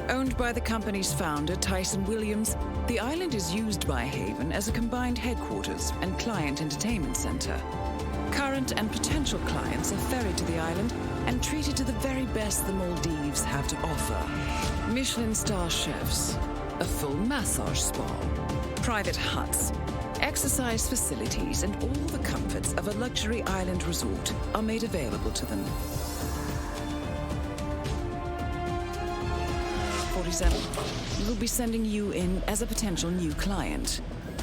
Owned by the company's founder, Tyson Williams, the island is used by Haven as a combined headquarters and client entertainment center. Current and potential clients are ferried to the island and treated to the very best the Maldives have to offer. Michelin star chefs, a full massage spa, private huts, exercise facilities, and all the comforts of a luxury island resort are made available to them. 47. We'll be sending you in as a potential new client.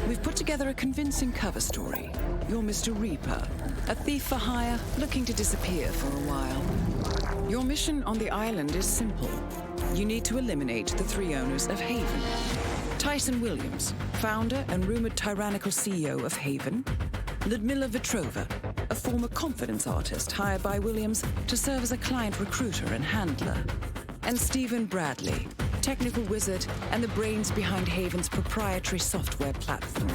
We've put together a convincing cover story. You're Mr. Reaper, a thief for hire looking to disappear for a while. Your mission on the island is simple. You need to eliminate the 3 owners of Haven. Tyson Williams, founder and rumored tyrannical CEO of Haven. Ludmila Vetrova, a former confidence artist hired by Williams to serve as a client recruiter and handler. And Stephen Bradley, technical wizard and the brains behind Haven's proprietary software platform.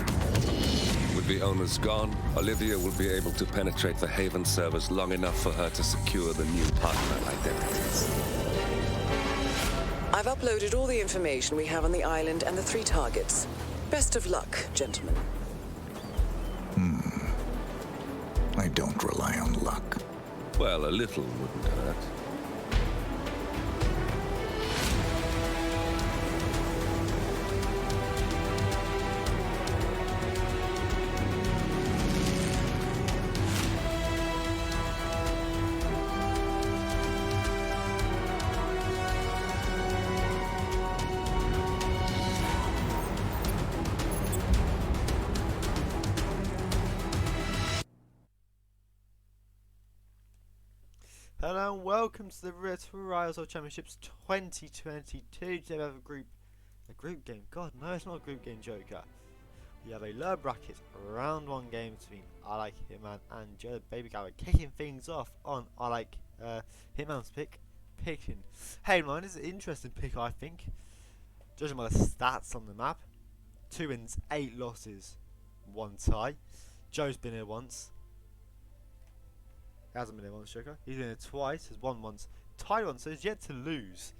With the owners gone, Olivia will be able to penetrate the Haven servers long enough for her to secure the new partner identities. I've uploaded all the information we have on the island and the 3 targets. Best of luck, gentlemen. I don't rely on luck. Well, a little wouldn't hurt. Hello and welcome to the Trials of Championships 2022. Today we have a group game. God, no, it's not a group game, Joker. We have a lower bracket round 1 game between ILikeHitman and JoeTheBabyGrabber, kicking things off on Hitman's picking. Hey man, this is an interesting pick, I think. Judging by the stats on the map, 2 wins, 8 losses, 1 tie. Joe's been here once. He hasn't been here once, Joker. He's been here twice, has won once, tied once, so he's yet to lose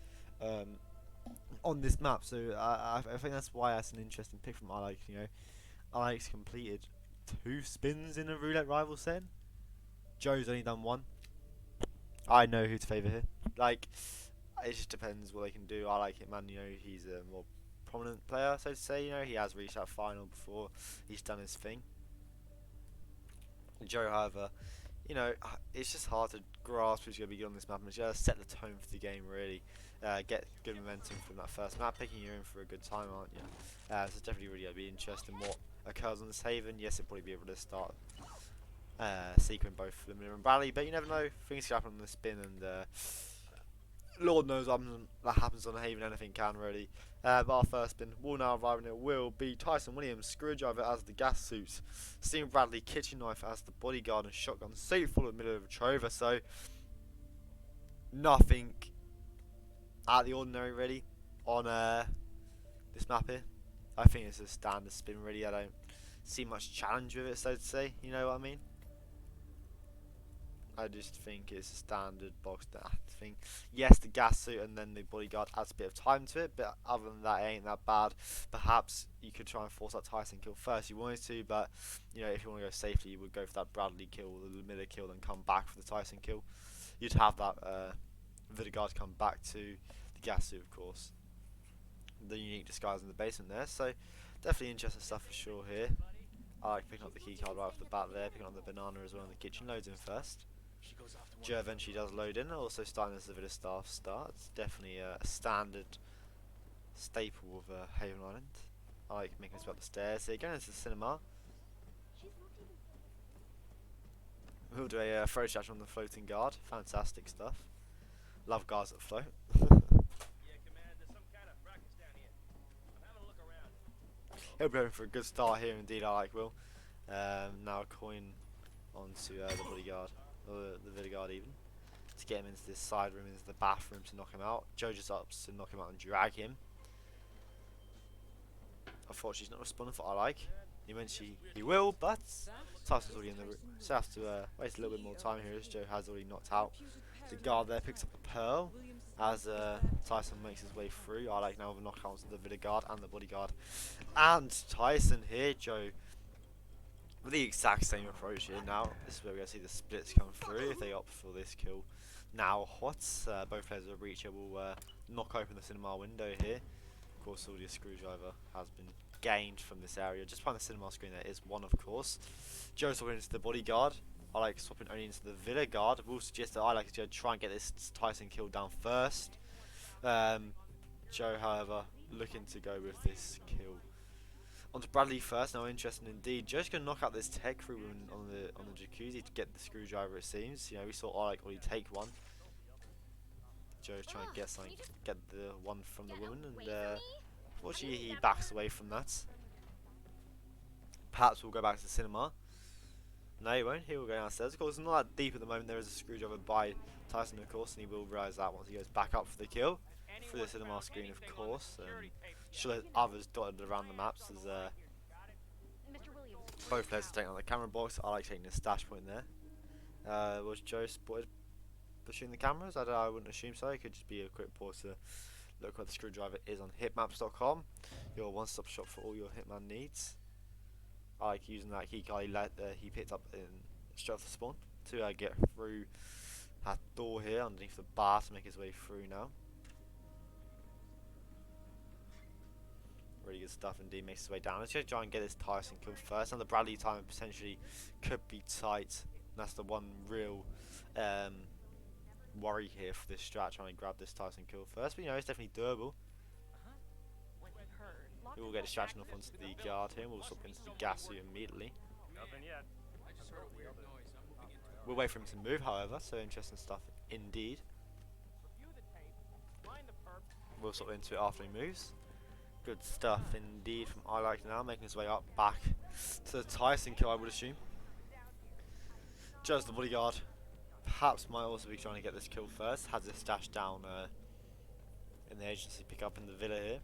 on this map. So I think that's why that's an interesting pick from ILike. You know, ILike's completed 2 spins in a roulette rival set. Joe's only done 1. I know who to favour here. Like, it just depends what they can do. ILikeHitman, you know, he's a more prominent player, so to say. You know, he has reached that final before. He's done his thing. Joe, however, you know, it's just hard to grasp who's going to be good on this map, and it's going to set the tone for the game, really. Get good momentum from that first map. Picking you in for a good time, aren't you? So it's definitely really going to be interesting what occurs on this Haven. Yes, it'll probably be able to start sequencing both Ludmila and Bradley, but you never know. Things can happen on the spin, and Lord knows what happens on the Haven. Anything can, really. But our first spin will now arrive, and it will be Tyson Williams, Screwdriver as the gas suits, Stephen Bradley, Kitchen Knife as the bodyguard, and Shotgun safe full of middle of Vetrova. So nothing out of the ordinary, really, on this map here. I think it's a standard spin, really. I don't see much challenge with it, so to say. You know what I mean? I just think it's a standard box thing. Yes, the gas suit and then the bodyguard adds a bit of time to it, but other than that, it ain't that bad. Perhaps you could try and force that Tyson kill first. You wanted to, but you know, if you want to go safely, you would go for that Bradley kill or the Ludmila kill, then come back for the Tyson kill. You'd have that Vidiguard come back to the gas suit, of course. The unique disguise in the basement there. So definitely interesting stuff for sure here. I like picking up the key card right off the bat there, picking up the banana as well in the kitchen. Loads in first. Joe eventually does load in, also starting as the Villa staff starts. Definitely a standard staple of Haven Island. I like making this up the stairs here, going into the cinema. We'll do a throw shot on the floating guard. Fantastic stuff. Love guards that float. He'll be hoping for a good start here indeed, I like Will. Now a coin onto the bodyguard. Or the Vidiguard even, to get him into this side room, into the bathroom to knock him out. Joe just ups to knock him out and drag him. Unfortunately, he's not responding for ILike. Eventually he will, but Tyson's already in the room, so I have to wait a little bit more time here as Joe has already knocked out the guard there. Picks up a pearl as Tyson makes his way through. ILike now with a knockout onto the Vidiguard and the bodyguard. And Tyson here, Joe, with the exact same approach here. Now this is where we're going to see the splits come through if they opt for this kill. Now Hots, both players with a reacher will knock open the cinema window here. Of course, all the Screwdriver has been gained from this area. Just behind the cinema screen there is one, of course. Joe swapping into the bodyguard. I like swapping only into the Villa guard. We'll suggest that I like to try and get this Tyson kill down first. Joe, however, looking to go with this kill. On to Bradley first. Now, interesting indeed. Joe's going to knock out this tech room on the jacuzzi to get the Screwdriver. It seems. You know, we saw ILike already take one. Joe's trying to get something, get the one from the woman, and unfortunately he backs away from that. Perhaps we'll go back to the cinema. No, he won't. He will go downstairs. Of course, it's not that deep at the moment. There is a screwdriver by Tyson, of course, and he will realise that once he goes back up for the kill. Through the cinema screen, of course. Sure, there's others dotted around the maps. There's both players are taking on the camera box. I like taking the stash point there. Was Joe spotted pursuing the cameras? I wouldn't assume so. It could just be a quick pause to look where the screwdriver is on hitmaps.com, your one-stop shop for all your Hitman needs. I like using that key card he picked up in straight off the spawn to get through that door here underneath the bar to make his way through now. Really good stuff indeed, makes his way down. Let's just try and get this Tyson kill first. And the Bradley time potentially could be tight. And that's the one real worry here for this strat, trying to grab this Tyson kill first. But you know, it's definitely doable. We will get distraction off onto the guard here. We'll swap into the gas suit immediately. We'll wait for him to move, however. So interesting stuff indeed. We'll swap into it after he moves. Good stuff indeed from ILike now, making his way up back to the Tyson kill, I would assume. Just the bodyguard. Perhaps might also be trying to get this kill first. Has his stash down in the agency pick up in the villa here.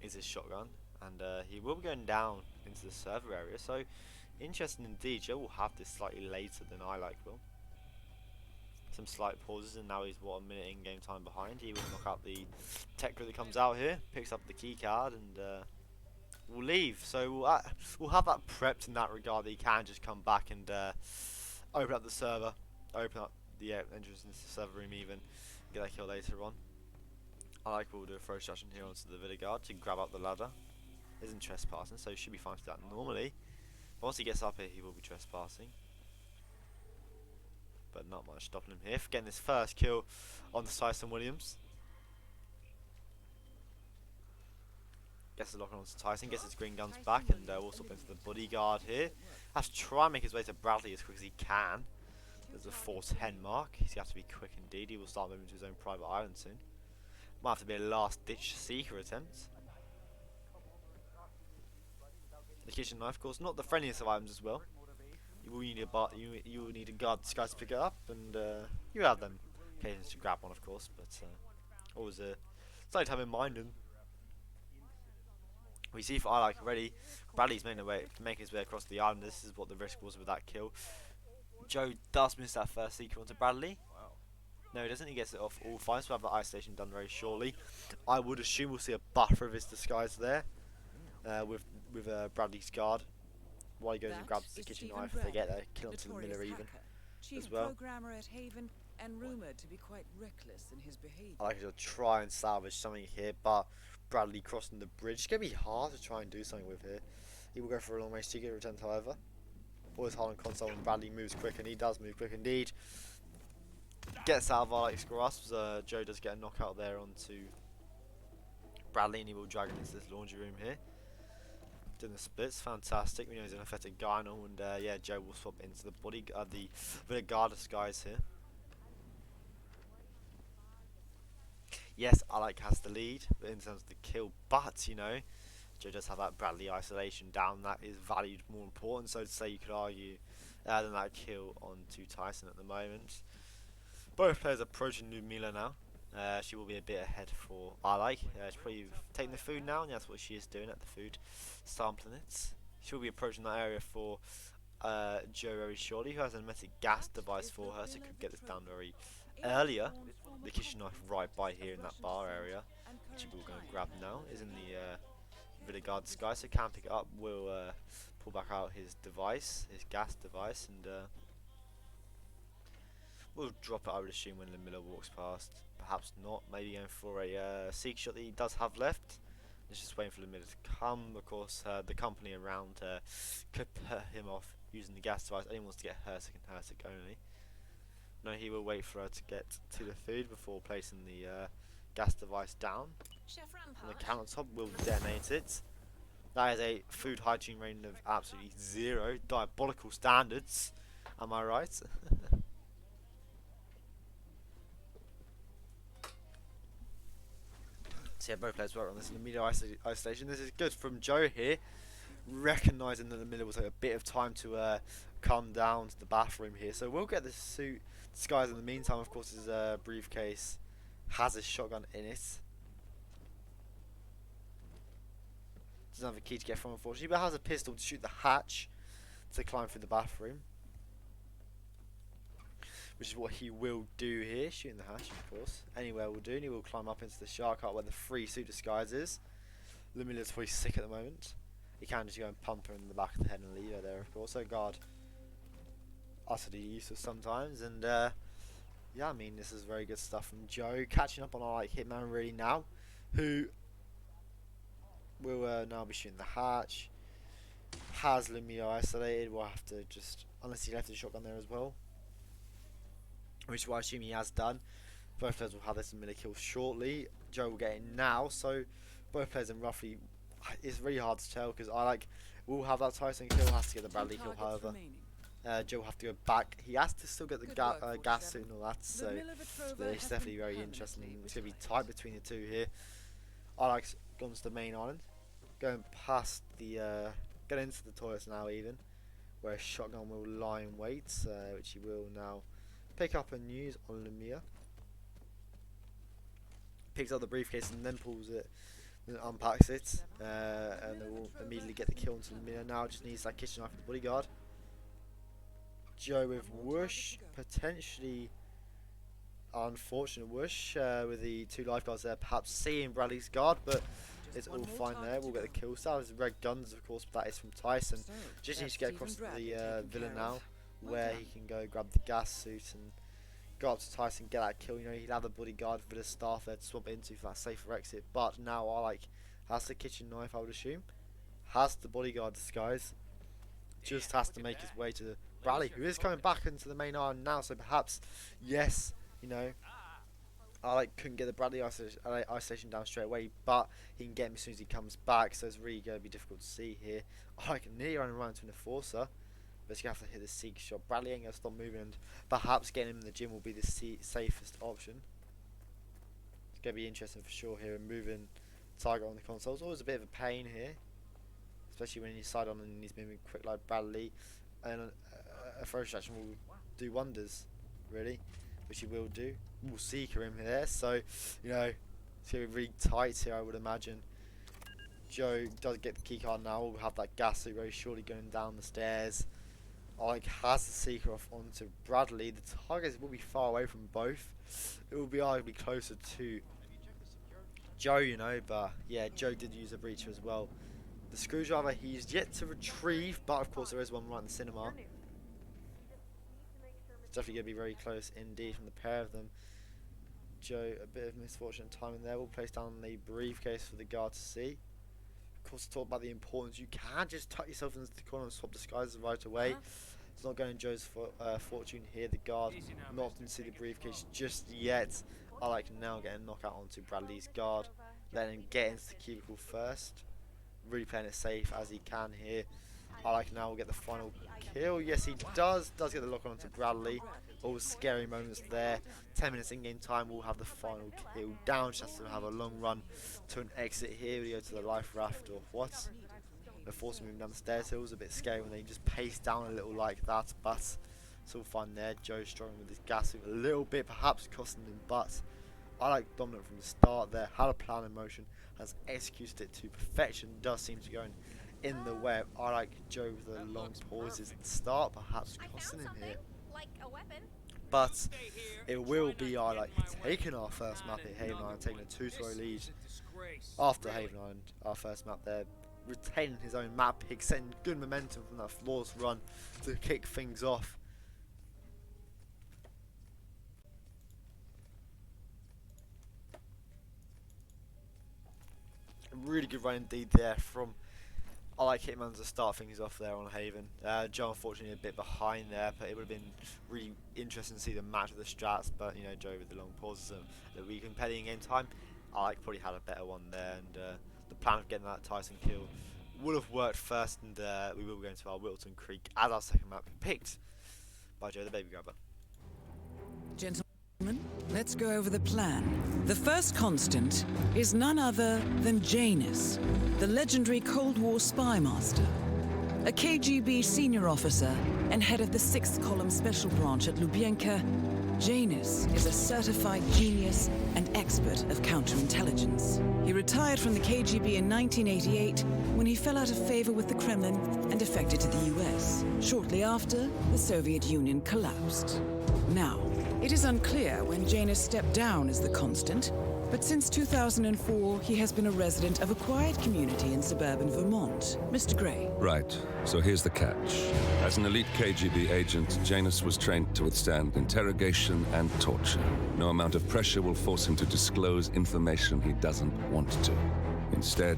Is his shotgun, and he will be going down into the server area. So interesting indeed. Joe will have this slightly later than ILike will. Some slight pauses, and now he's what, a minute in game time behind. He will knock out the tech crew that comes out here, picks up the key card, and will leave. So we'll have that prepped in that regard, that he can just come back and open up the server, open up the entrance into the server room even, get that kill later on. ILike will do a throw distraction here onto the Villa guard to grab up the ladder. Isn't trespassing, so he should be fine to do that normally. But once he gets up here, he will be trespassing. But not much stopping him here for getting this first kill on the Tyson Williams. Gets the lock on to Tyson, gets his green guns back, and we'll swap into the bodyguard here. Has to try and make his way to Bradley as quick as he can. There's a 410 mark. He's going to have to be quick indeed. He will start moving to his own private island soon. Might have to be a last ditch seeker attempt. The kitchen knife, of course, not the friendliest of items as well. You will need a guard disguise to pick it up, and you have them occasions to grab one, of course, but always something to have in mind. And we see for ILike already, Bradley's making his way across the island. This is what the risk was with that kill. Joe does miss that first seeker onto Bradley. No, he doesn't. He gets it off all fine, so we'll have the isolation done very shortly. I would assume we'll see a buffer of his disguise there with Bradley's guard. While he goes and grabs the kitchen knife, they get a kill onto the miller even as well. Programmer at Haven and rumored to be quite reckless in his behavior. ILike to try and salvage something here, but Bradley crossing the bridge. It's going to be hard to try and do something with here. He will go for a long range secret attempt, however. Always hard on console, and Bradley moves quick, and he does move quick indeed. Gets out of ILike's grasp. Joe does get a knockout there onto Bradley, and he will drag him into this laundry room here. Doing the splits, fantastic. We know he's an athletic guy now, and yeah, Joe will swap into the guard disguise here. Yes, ILike has the lead in terms of the kill, but you know, Joe does have that Bradley isolation down. That is valued more important, so to say, you could argue, than that kill onto Tyson at the moment. Both players approaching Ludmila now. She will be a bit ahead for ILike. She's probably taking the food now, and that's what she is doing at the food, sampling it. She'll be approaching that area for Joe very shortly, who has an hermetic gas device for her, so could get this down very earlier. The kitchen knife right by here in that bar area, which we'll go and grab now, is in the Villa guard disguise, so can pick it up. We'll pull back out his device, his gas device, and we'll drop it, I would assume, when the miller walks past. Perhaps not, maybe going for a seek shot that he does have left. He's just waiting for the miller to come. Of course, the company around could put him off using the gas device. Anyone wants to get Hersik and Hersik only. No, he will wait for her to get to the food before placing the gas device down. On the countertop, will detonate it. That is a food hygiene rating of absolutely 0. Diabolical standards. Am I right? So yeah, both players work on this in the media isolation. This is good from Joe here, recognising that the middle will take a bit of time to come down to the bathroom here. So we'll get the suit disguised in the meantime. Of course, his briefcase has a shotgun in it. Doesn't have a key to get from, unfortunately, but has a pistol to shoot the hatch to climb through the bathroom, which is what he will do here, shooting the hatch, of course. Anywhere will do, and he will climb up into the shark hut where the free suit disguise is. Lumilla's probably sick at the moment. He can just go and pump her in the back of the head and leave her there, of course. So guard, utterly useless sometimes, and yeah, I mean, this is very good stuff from Joe. Catching up on ILikeHitman really now, who will now be shooting the hatch. Has Lumilla isolated, we'll have to just, unless he left his shotgun there as well, which is what I assume he has done. Both players will have this Lumilla kill shortly. Joe will get it now, so both players in roughly, it's really hard to tell because will have that Tyson kill, has to get the Bradley kill, however. Joe will have to go back. He has to still get the gas suit and all that, so it's definitely very interesting. It's going to be tight between the two here. ILike's gone to the main island, going past the, get into the toilets now even, where a shotgun will lie in wait, which he will now pick up and use on Lumilla. Picks up the briefcase and then pulls it, then unpacks it, and they will immediately get the kill onto Lumilla. Now just needs that kitchen knife for the bodyguard. Joe with whoosh, potentially unfortunate whoosh with the two lifeguards there, perhaps seeing Bradley's guard, but it's all fine there. We'll get the kill. So his red guns, of course, but that is from Tyson. Just needs to get across to the villain now, where he can go grab the gas suit and go up to Tyson, get that kill. You know, he'll have the bodyguard for the staff there to swap into for that safer exit. But now ILike has the kitchen knife, I would assume, has the bodyguard disguise, just has to make his way to Bradley, who is coming back into the main island now. So perhaps, yes, you know, ILike couldn't get the Bradley isolation down straight away, but he can get him as soon as he comes back. So it's really going to be difficult to see here. ILike nearly running around to an enforcer, but he's going to have to hit the seek shot. Bradley ain't going to stop moving, and perhaps getting him in the gym will be the safest option. It's going to be interesting for sure here. And moving target on the console is always a bit of a pain here, especially when you side on and he's moving quick like Bradley. And a throw distraction will do wonders, really, which he will do. We'll seeker him here, so you know it's going to be really tight here, I would imagine. Joe does get the keycard now. We'll have that gas suit very shortly going down the stairs. ILike has the seeker off onto Bradley. The targets will be far away from both. It will be arguably closer to Joe, you know, but yeah, Joe did use a breacher as well. The screwdriver he's yet to retrieve, but of course there is one right in the cinema. It's definitely going to be very close indeed from the pair of them. Joe, a bit of misfortune and timing there. We'll place down the briefcase for the guard to see. Of course, talk about the importance. You can't just tuck yourself into the corner and swap disguises right away. It's not going Joe's fortune here. The guard not didn't see the briefcase just yet. ILike now getting a knockout onto Bradley's guard, letting him get into the cubicle first. Really playing it safe as he can here. ILike now will get the final kill. Yes, he does get the lock onto Bradley. All scary moments there. 10 minutes in game time, we'll have the final kill down. Just has to have a long run to an exit here. We go to the life raft or what? They're forced to move down the stairs. It was a bit scary when they just pace down a little like that, but it's all fine there. Joe's struggling with his gas suit a little bit, perhaps costing him, but ILike dominant from the start there. Had a plan in motion, has executed it to perfection. Does seem to go in the way of ILike. Joe with the long pauses at the start, perhaps costing him here. Like a weapon. But it will be ILike taking our first map at Haven Island, taking a 2-0 lead after Haven Island, our first map there, retaining his own map pick, setting good momentum from that flawless run to kick things off. A really good run indeed there from ILikeHitman to start things off there on Haven. Joe unfortunately a bit behind there, but it would have been really interesting to see the match with the strats, but you know, Joe with the long pauses that we competing in game time. ILike probably had a better one there, and the plan of getting that Tyson kill would have worked first, and we will go into our Wilton Creek as our second map picked by JoeTheBabyGrabber. Gentlemen, let's go over the plan. The first constant is none other than Janus, the legendary Cold War spy master. A KGB senior officer and head of the 6th Column Special Branch at Lubyanka, Janus is a certified genius and expert of counterintelligence. He retired from the KGB in 1988 when he fell out of favor with the Kremlin and defected to the US. Shortly after, the Soviet Union collapsed. Now, it is unclear when Janus stepped down as the constant, but since 2004, he has been a resident of a quiet community in suburban Vermont. Mr. Gray. Right. So here's the catch. As an elite KGB agent, Janus was trained to withstand interrogation and torture. No amount of pressure will force him to disclose information he doesn't want to. Instead,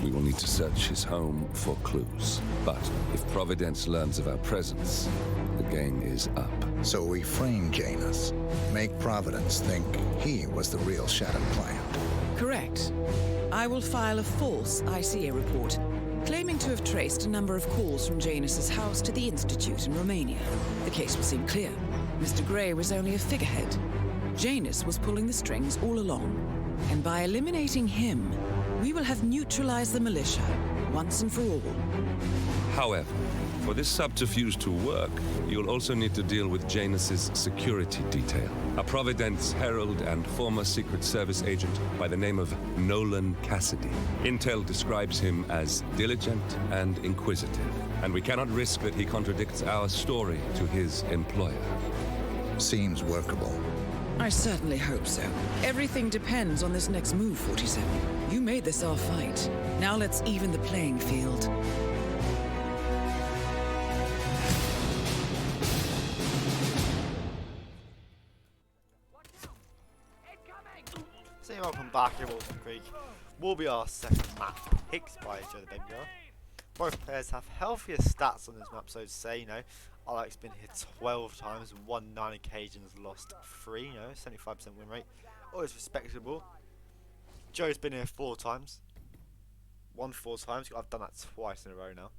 we will need to search his home for clues. But if Providence learns of our presence, the game is up. So we frame Janus, make Providence think he was the real Shattered client. Correct. I will file a false ICA report, claiming to have traced a number of calls from Janus's house to the Institute in Romania. The case will seem clear. Mr. Gray was only a figurehead. Janus was pulling the strings all along. And by eliminating him, we will have neutralized the militia, once and for all. However, for this subterfuge to work, you'll also need to deal with Janus's security detail. A Providence herald and former Secret Service agent by the name of Nolan Cassidy. Intel describes him as diligent and inquisitive, and we cannot risk that he contradicts our story to his employer. Seems workable. I certainly hope so. Everything depends on this next move, 47. You made this our fight. Now let's even the playing field. So welcome back here, Walton Creek. Will be our second map picked by JoeTheBabyGrabber. Both players have healthier stats on this map, so to say, you know. ILike's been hit 12 times, won 9 occasions, lost 3, you know, 75% win rate. Always respectable. Joe's been here 4 times. Won 4 times. I've done that twice in a row now.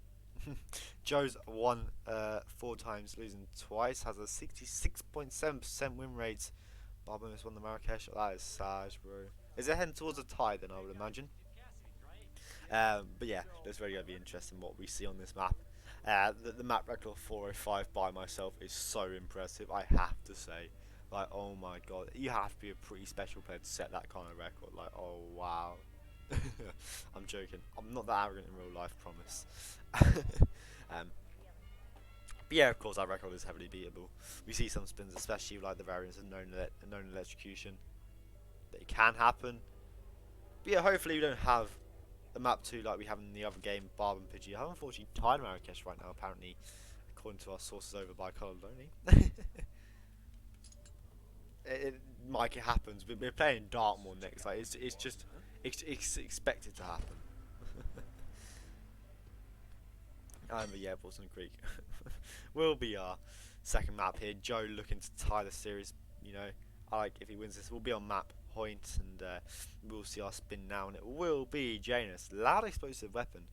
Joe's won 4 times, losing twice. Has a 66.7% win rate. Bob almost won the Marrakesh. That is sad, bro. Is it heading towards a tie then, I would imagine? But yeah, it's really going to be interesting what we see on this map. The map record 405 by myself is so impressive, I have to say. Like, oh my god, you have to be a pretty special player to set that kind of record. Like, oh wow. I'm joking. I'm not that arrogant in real life, promise. But yeah, of course, that record is heavily beatable. We see some spins, especially like the variants of known electrocution, that it can happen. But yeah, hopefully we don't have a map 2 like we have in the other game, Barb and Pidgey. I have unfortunately tied Marrakesh right now, apparently, according to our sources over by Colour Lonely. It might get happens. We're playing Dartmoor next. Like it's just it's expected to happen. But yeah, Bolton Creek will be our second map here. Joe looking to tie the series. You know, ILike if he wins this, we'll be on map point, and we'll see our spin now, and it will be Janus, loud explosive weapon,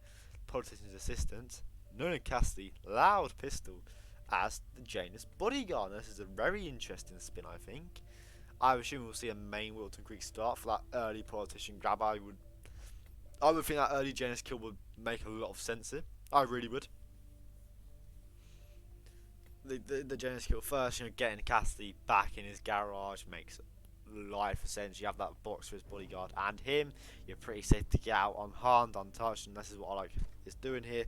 politician's assistant, Nolan Cassidy, loud pistol, as the Janus bodyguard. This is a very interesting spin, I think. I assume we'll see a main Wilton Creek start for that early politician grab. I would think that early Janus kill would make a lot of sense here. I really would. The Janus kill first, you know, getting Cassidy back in his garage makes life sense. You have that box for his bodyguard and him. You're pretty safe to get out unharmed, untouched, and this is what ILike is doing here.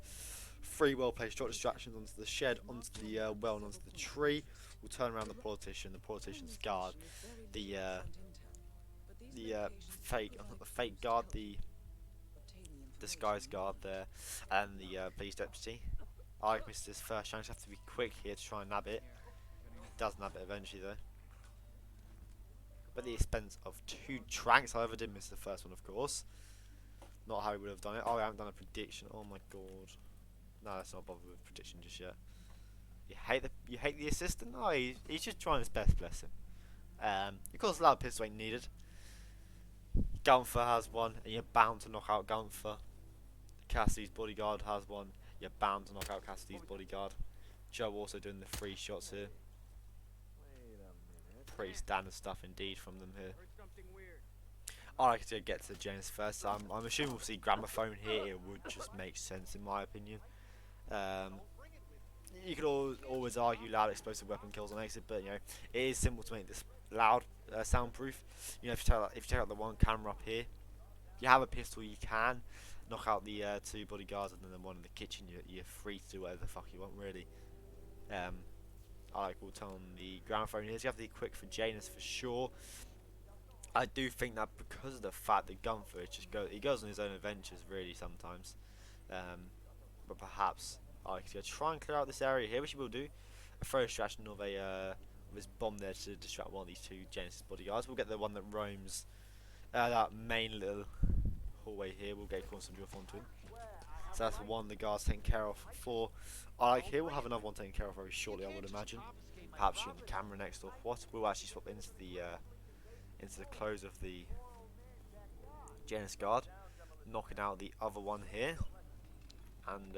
3 well-placed shot distractions onto the shed, onto the well, and onto the tree. We'll turn around the politician's guard, the fake, not the fake guard, the disguise guard there, and the police deputy. ILike missed his first chance. Have to be quick here to try and nab it. Does nab it eventually though. But the expense of 2 tranks. However, did miss the first one, of course. Not how he would have done it. Oh, I haven't done a prediction. Oh my god. No, let's not bother with prediction just yet. You hate the assistant? No, he's just trying his best, bless him. Of course, loud pistol ain't needed. Gunther has one, and you're bound to knock out Gunther. Cassidy's bodyguard has one. You're bound to knock out Cassidy's bodyguard. Joe also doing the 3 shots here. pretty standard stuff indeed from them here. I like to get to Janus first. I'm assuming we'll see gramophone here. It would just make sense in my opinion. You could always argue loud explosive weapon kills on exit, but you know it is simple to make this loud, soundproof. You know, if you take out the one camera up here, if you have a pistol, you can knock out the 2 bodyguards, and then the one in the kitchen. You're free to do whatever the fuck you want, really. I like we'll turn on the gramophone here. So you have to be quick for Janus for sure. I do think that because of the fact that Gunther he goes on his own adventures really sometimes, but perhaps I like to try and clear out this area here, which he will do. A throw distraction of his bomb there to distract one of these 2 Genesis bodyguards. We'll get the one that roams that main little hallway here. We'll get concentrate onto him. So that's one the guards taken care of for I like here. We'll have another one taken care of very shortly, I would imagine. Perhaps shooting the camera next or what. We'll actually swap into the close of the Janus guard, knocking out the other one here, and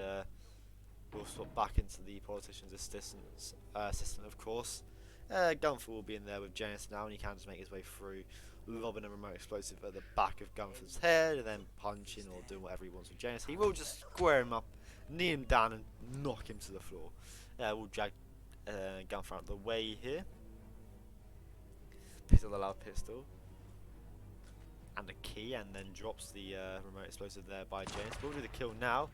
we'll swap back into the politician's assistant, of course. Gunther will be in there with Janus now, and he can just make his way through, lobbing a remote explosive at the back of Gunther's head, and then punching or doing whatever he wants with Janus. He will just square him up, knee him down, and knock him to the floor. We'll drag Gunther out of the way here. Picks up the loud pistol and the key, and then drops the remote explosive there by Janus. We'll do the kill now.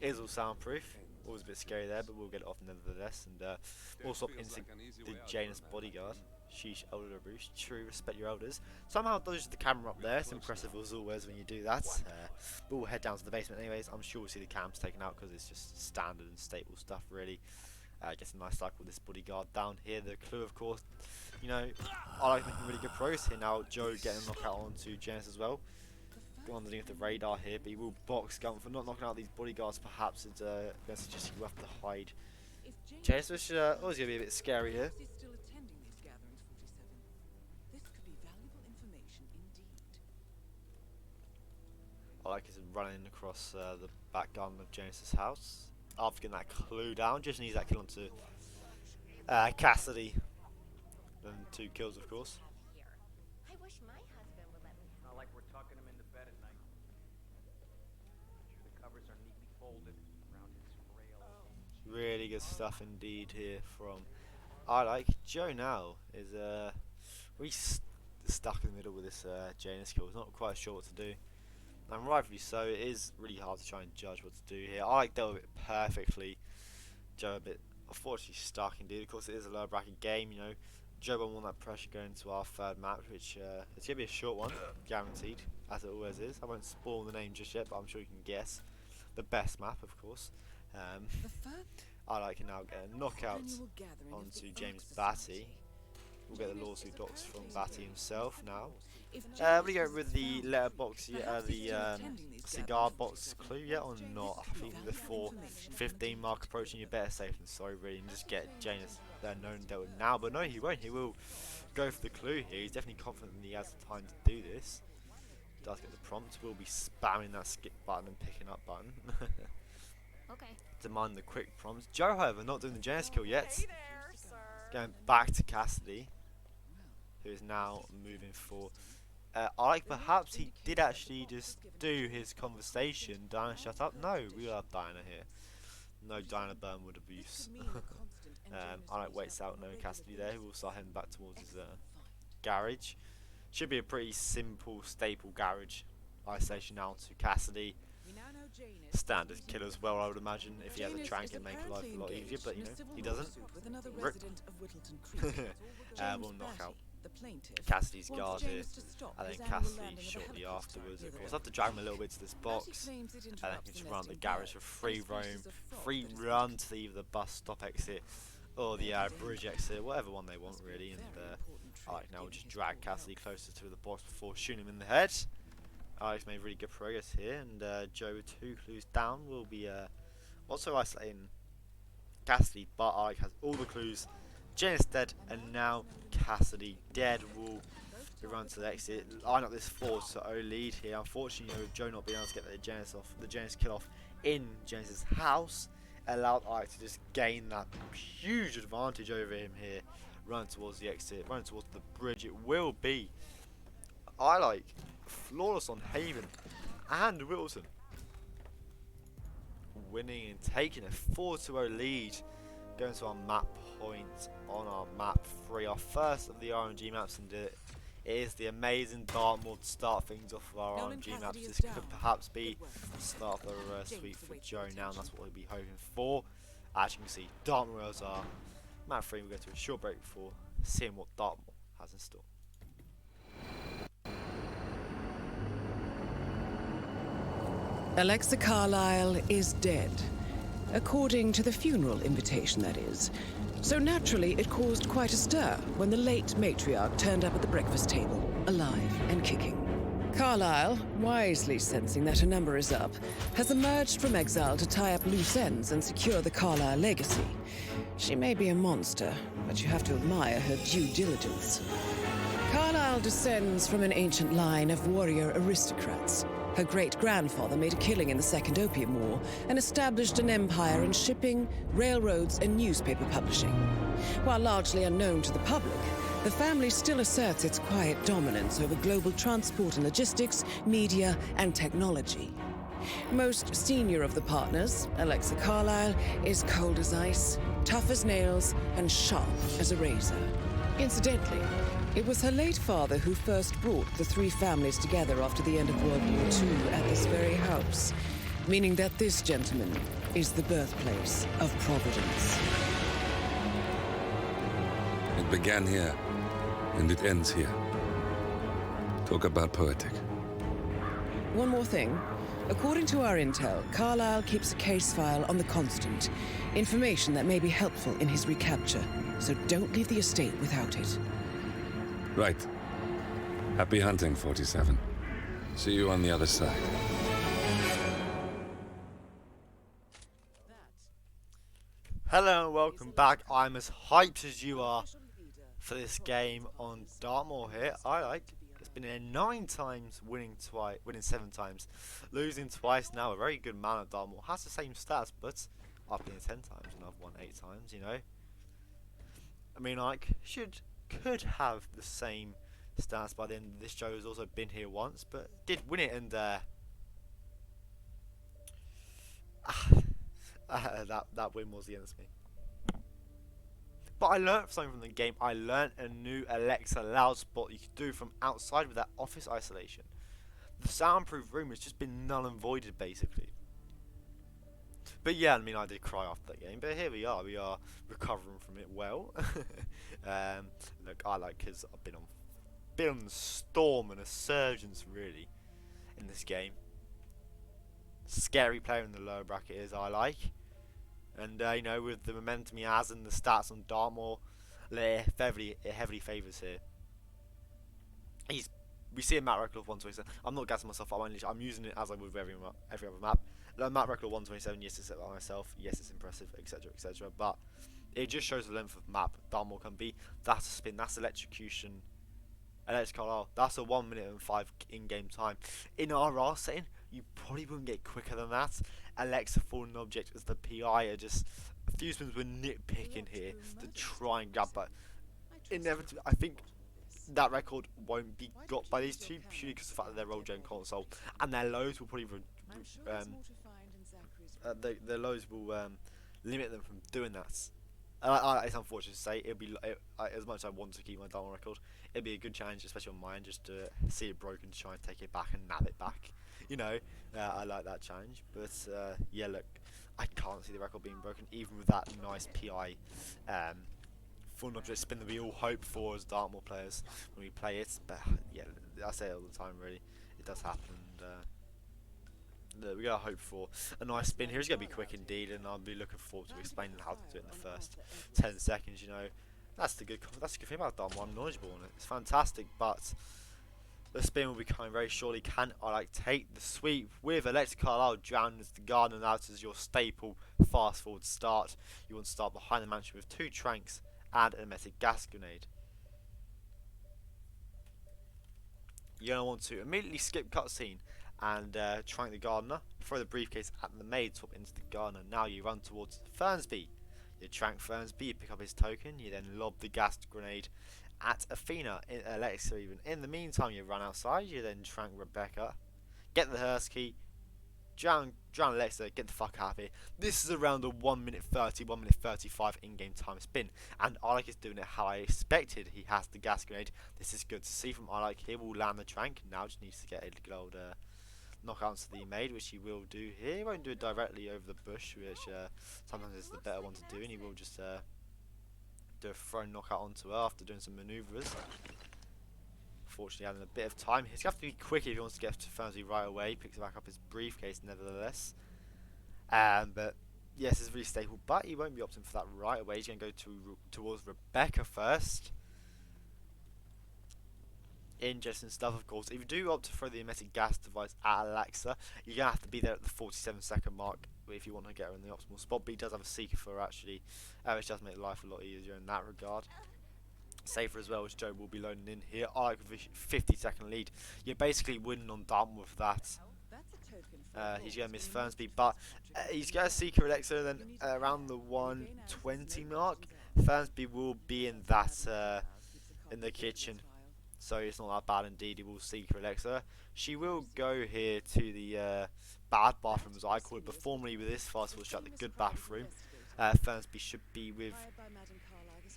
It is all soundproof. Always a bit scary there, but we'll get it off nevertheless. And we'll swap into the Janus bodyguard. Sheesh, elder Bruce. True, respect your elders. Somehow dodges the camera up there. It's impressive as always when you do that. But we'll head down to the basement anyways. I'm sure we'll see the cams taken out because it's just standard and staple stuff really. Gets a nice cycle with this bodyguard down here. The clue, of course, you know, I like making really good progress here now. Joe getting a knockout onto Janus as well. Go underneath the radar here, but he will box Gunther, not knocking out these bodyguards. Perhaps it's going to suggest you have to hide Janus, which always going to be a bit scary here. I like his running across the back garden of Janus's house. After getting that clue down, just needs that kill onto Cassidy. And 2 kills, of course. I wish my husband would let me. Not like we're tucking him into bed at night. The covers are neatly folded around his frail. Really good stuff indeed here from I like. Joe now is really stuck in the middle with this Janus kill. He's not quite sure what to do. And rightfully so. It is really hard to try and judge what to do here. I like dealt with it perfectly. Joe a bit unfortunately stuck indeed. Of course it is a lower bracket game, you know. Joe won't want that pressure going into our 3rd match, which it's going to be a short one, guaranteed, as it always is. I won't spoil the name just yet, but I'm sure you can guess. The best map, of course. I like to now get a knockout onto James Batty. We'll get the lawsuit docs from Batty himself now. We go with the letterbox, the cigar box clue yet or not? I think the 4:15 mark approaching, you're better safe than sorry, really, and just get Janus known and dealt with now. But no, he won't. He will go for the clue here. He's definitely confident that he has the time to do this. Does get the prompt. We'll be spamming that skip button and picking up button. Okay. Demand the quick prompts. Joe, however, not doing the Janus kill yet. Hey there, sir. Going back to Cassidy, who is now moving for. I like perhaps he did actually just do his conversation. Diana, shut up. No, we love Diana here. No Diana Burnwood abuse. I like waits out knowing Cassidy there. We'll start heading back towards his garage. Should be a pretty simple, staple garage. Isolation now to Cassidy. Standard kill as well, I would imagine. If he has a trank, it'd make life a lot easier, but you know, he doesn't. Rip. We'll knock out Cassidy's guard here, and then Cassidy shortly afterwards. Of course, I have to drag him a little bit to this box, and then he can just run the garage for free roam, free run to either the bus stop exit or the bridge exit, whatever one they want really. And Alex now will just drag Cassidy closer to the box before shooting him in the head. Alex made really good progress here, and Joe with 2 clues down will be also isolating Cassidy, but Alex has all the clues. Janus dead, and now Cassidy dead. Will run to the exit, line up this 4-0 lead here. Unfortunately, you know, with Joe not being able to get the Janus kill off in Janus's house, allowed Ike to just gain that huge advantage over him here. running towards the exit, running towards the bridge. It will be I like flawless on Haven and Wilson, winning and taking a 4-0 lead. Going to our map point on our map 3, our first of the RNG maps, and it is the amazing Dartmoor to start things off with our RNG maps. This could perhaps be the start of the sweep for Joe now, and that's what we'll be hoping for. As you can see, Dartmoor is our map 3. We'll go to a short break before seeing what Dartmoor has in store. Alexa Carlyle is dead. According to the funeral invitation, that is. So naturally, it caused quite a stir when the late matriarch turned up at the breakfast table, alive and kicking. Carlyle, wisely sensing that her number is up, has emerged from exile to tie up loose ends and secure the Carlyle legacy. She may be a monster, but you have to admire her due diligence. Carlyle descends from an ancient line of warrior aristocrats. Her great-grandfather made a killing in the Second Opium War and established an empire in shipping, railroads, and newspaper publishing. While largely unknown to the public, the family still asserts its quiet dominance over global transport and logistics, media, and technology. Most senior of the partners, Alexa Carlyle, is cold as ice, tough as nails, and sharp as a razor. Incidentally, it was her late father who first brought the three families together after the end of World War II at this very house, meaning that this gentleman is the birthplace of Providence. It began here, and it ends here. Talk about poetic. One more thing. According to our intel, Carlyle keeps a case file on the Constant. Information that may be helpful in his recapture, so don't leave the estate without it. Right. Happy hunting, 47. See you on the other side. Hello and welcome back. I'm as hyped as you are for this game on Dartmoor here. It's been here 9 times, winning 7 times, losing twice now. A very good man at Dartmoor. Has the same stats, but I've been here 10 times and I've won 8 times, you know. I mean, could have the same stats by the end of this. Joe has also been here once, but did win it, and that win was against me. But I learnt something from the game. I learnt a new Alexa loud spot you could do from outside with that office isolation. The soundproof room has just been null and voided, basically. But yeah, I mean, I did cry after that game, but here we are recovering from it well. Look, I like, because I've been on the storm and a surgeons really in this game. Scary player in the lower bracket is I like, and you know, with the momentum he has and the stats on Dartmoor, it heavily favours here. We see a map record of 127. I'm not gassing myself up. I'm using it as I would with every other map. The map record of 127. Yes, it's set by myself. Yes, it's impressive, etc., etc. But it just shows the length of map Dartmoor can be. That's a spin. That's electrocution. Alexa Carlyle. That's a 1 minute and 5 in-game time. In RR setting, you probably wouldn't get quicker than that. Alexa fallen object as the PI are just a few spins were nitpicking here to try and grab, but inevitably, I think that record won't be got by these two purely because of the fact that they're roll gen console, and their lows will probably their lows will limit them from doing that. It's unfortunate to say. It'll be as much as I want to keep my Dartmoor record, it'd be a good challenge, especially on mine, just to see it broken, to try and take it back and nab it back. You know, I like that challenge. But yeah, look, I can't see the record being broken, even with that nice PI full object spin that we all hope for as Dartmoor players when we play it. But yeah, I say it all the time, really. It does happen. And we gotta hope for a nice spin here. It's gonna be quick indeed, and I'll be looking forward to explaining how to do it in the first 10 seconds. You know, that's the good thing about Dartmoor. I'm knowledgeable on it. It's fantastic, but the spin will be coming very shortly. Can I take the sweep with Alexa Carlyle drowned as the Gardener out as your staple fast forward start? You want to start behind the mansion with 2 tranks and an emetic gas grenade. You're going to want to immediately skip cutscene and trank the Gardener, throw the briefcase at the maid, swap into the Gardener. Now you run towards Fernsby. You trank Fernsby, you pick up his token, you then lob the gas grenade at Athena, Alexa even. In the meantime, you run outside, you then trank Rebecca, get the hearse key, drown Alexa, get the fuck out of here. This is around a 1 minute 30, 1 minute 35 in-game time spin, and ILike is doing it how I expected. He has the gas grenade. This is good to see from ILike. He will land the trank. Now just needs to get a good old knockout to the maid, which he will do here. He won't do it directly over the bush, which sometimes is the better one to do, and he will just do a throw knockout onto her after doing some manoeuvres. Fortunately, having a bit of time. He's going to have to be quick if he wants to get to Fernsby right away. He picks back up his briefcase, nevertheless. But yes, it's really stable, but he won't be opting for that right away. He's going to go towards Rebecca first. Interesting stuff, of course. If you do opt to throw the emetic gas device at Alexa, you're going to have to be there at the 47-second mark if you want to get her in the optimal spot. But he does have a seeker for her, actually, which does make life a lot easier in that regard. Safer as well, as Joe will be loading in here. ILike with a 50-second lead. You're basically winning on Dartmoor with that. He's going to miss Fernsby, but he's going to seeker Alexa. Then around the 120 mark, Fernsby will be in that in the kitchen. So it's not that bad indeed. He will seeker Alexa. She will go here to the bad bathroom, as I call it, but formerly with this fast will shut the good bathroom. Fernsby should be with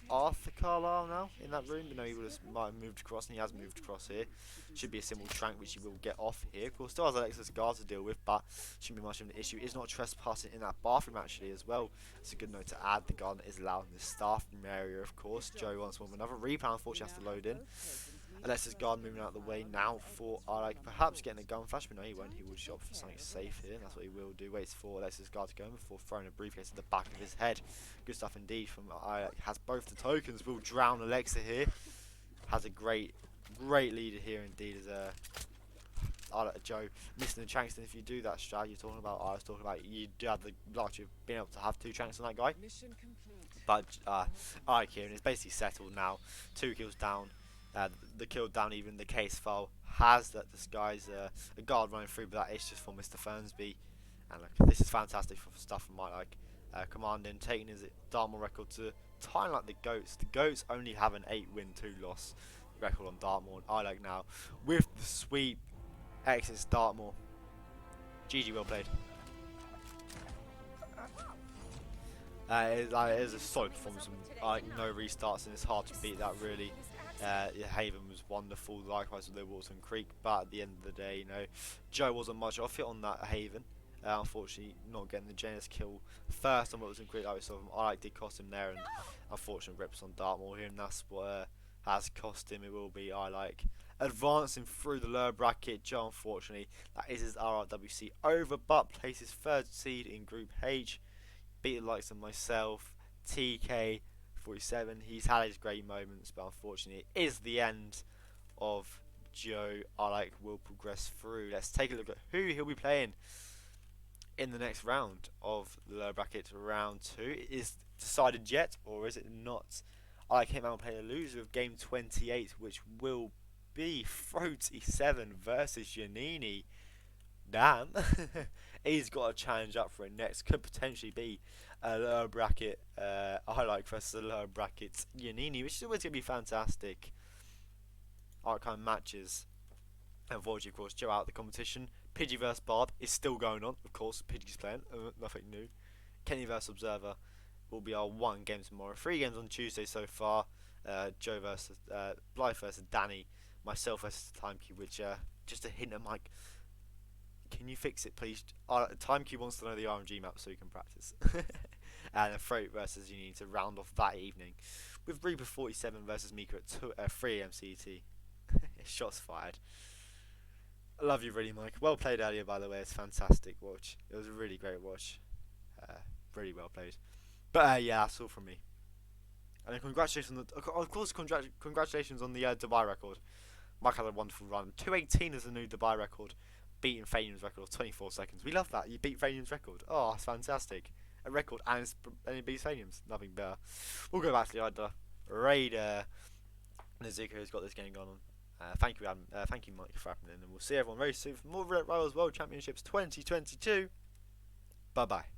Arthur Carlisle now in that room, but no, he might have moved across, and he has moved across here. Should be a simple trank which he will get off here. Of course, still has Alexa's guard to deal with, but shouldn't be much of an issue. Is not trespassing in that bathroom actually as well. It's a good note to add. The guard is allowed in the staff room area, of course. Joe wants one with another replay, unfortunately has to load in. Alexa's guard moving out of the way now for ILike, perhaps getting a gun flash, but no, he won't. He will shop for something safe here, and that's what he will do. Waits for Alexa's guard to go in before throwing a briefcase to the back of his head. Good stuff indeed from ILike. Has both the tokens, will drown Alexa here. Has a great leader here indeed as Joe missing the tranks. And if you do that strat you're talking about, I was talking about, you do have the luxury of being able to have 2 tranks on that guy. But ILike here, and it's basically settled now. 2 kills down. The kill down, even the case file has that this guy's a guard running through, but that is just for Mr. Fernsby. And look, this is fantastic for stuff from ILike. Commanding, taking his Dartmoor record to time like the Goats. The Goats only have an 8-win, 2-loss record on Dartmoor. And ILike now with the sweep exits Dartmoor. GG, well played. It is a solid performance. No restarts, and it's hard to beat that really. Haven was wonderful, likewise with Walton Creek, but at the end of the day, you know, Joe wasn't much off it on that Haven. Unfortunately, not getting the Janus kill first on Walton Creek like we saw from ILike did cost him there, and unfortunate rips on Dartmoor here, and that's what has cost him. It will be ILike advancing through the lower bracket. Joe, unfortunately, that is his RRWC over, but places 3rd seed in Group H. Beat the likes of myself, TK, 47. He's had his great moments, but unfortunately it is the end of Joe. ILike will progress through. Let's take a look at who he'll be playing in the next round of the lower bracket, round 2. Is decided yet, or is it not? ILikeHitman will play a loser of game 28, which will be Froti7 versus Giannini. Damn. He's got a challenge up for it next. Could potentially be a lower bracket ILike versus a lower bracket Giannini, which is always going to be fantastic. Art kind of matches. Unfortunately, of course, Joe out of the competition. Pidgey vs Barb is still going on. Of course, Pidgey's playing. Nothing new. Kenny vs Observer will be our 1 game tomorrow. 3 games on Tuesday so far. Joe versus Blythe versus Danny. Myself versus Timekey, which just a hint of Mike. Can you fix it, please? Timekey wants to know the RNG map so you can practice. And a Freight versus you need to round off that evening with Reaper 47 versus Mika at 3 AM CET. Shots fired. I love you really, Mike. Well played earlier, by the way. It's fantastic watch. It was a really great watch. Really well played. But yeah, that's all from me. And then congratulations on the, of course, congratulations on the Dubai record. Mike had a wonderful run. 2:18 is the new Dubai record, beating Fanian's record of 24 seconds. We love that. You beat Fanian's record. Oh, it's fantastic. A record and it beats Fanian's. Nothing better. We'll go back to the other Raider. Nazuka has got this game going on. Thank you, Adam. Thank you, Mike, for happening. And we'll see everyone very soon for more Rivals World Championships 2022. Bye bye.